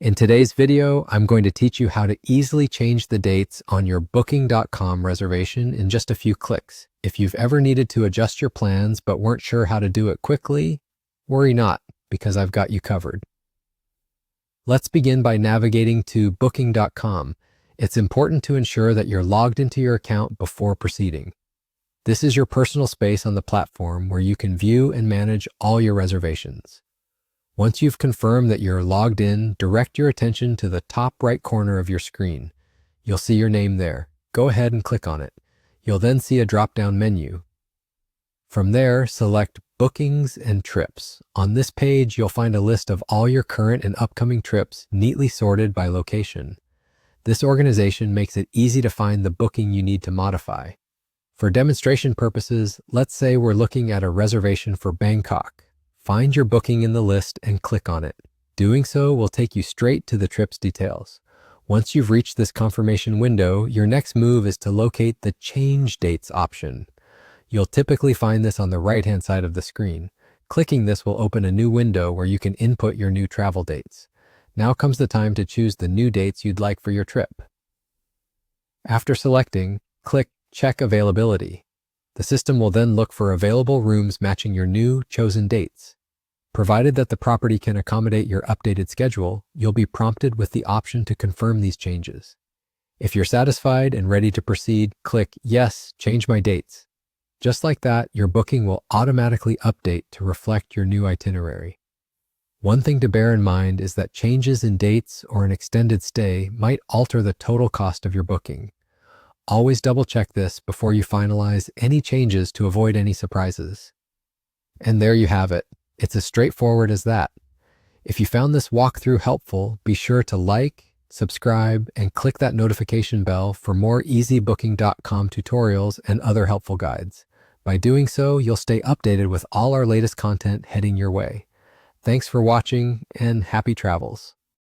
In today's video, I'm going to teach you how to easily change the dates on your Booking.com reservation in just a few clicks. If you've ever needed to adjust your plans but weren't sure how to do it quickly, worry not, because I've got you covered. Let's begin by navigating to Booking.com. It's important to ensure that you're logged into your account before proceeding. This is your personal space on the platform where you can view and manage all your reservations. Once you've confirmed that you're logged in, direct your attention to the top right corner of your screen. You'll see your name there. Go ahead and click on it. You'll then see a drop-down menu. From there, select Bookings and Trips. On this page, you'll find a list of all your current and upcoming trips neatly sorted by location. This organization makes it easy to find the booking you need to modify. For demonstration purposes, let's say we're looking at a reservation for Bangkok. Find your booking in the list and click on it. Doing so will take you straight to the trip's details. Once you've reached this confirmation window, your next move is to locate the Change Dates option. You'll typically find this on the right-hand side of the screen. Clicking this will open a new window where you can input your new travel dates. Now comes the time to choose the new dates you'd like for your trip. After selecting, click Check Availability. The system will then look for available rooms matching your new chosen dates. Provided that the property can accommodate your updated schedule, you'll be prompted with the option to confirm these changes. If you're satisfied and ready to proceed, click Yes, Change My Dates. Just like that, your booking will automatically update to reflect your new itinerary. One thing to bear in mind is that changes in dates or an extended stay might alter the total cost of your booking. Always double-check this before you finalize any changes to avoid any surprises. And there you have it. It's as straightforward as that. If you found this walkthrough helpful, be sure to like, subscribe, and click that notification bell for more easy Booking.com tutorials and other helpful guides. By doing so, you'll stay updated with all our latest content heading your way. Thanks for watching and happy travels.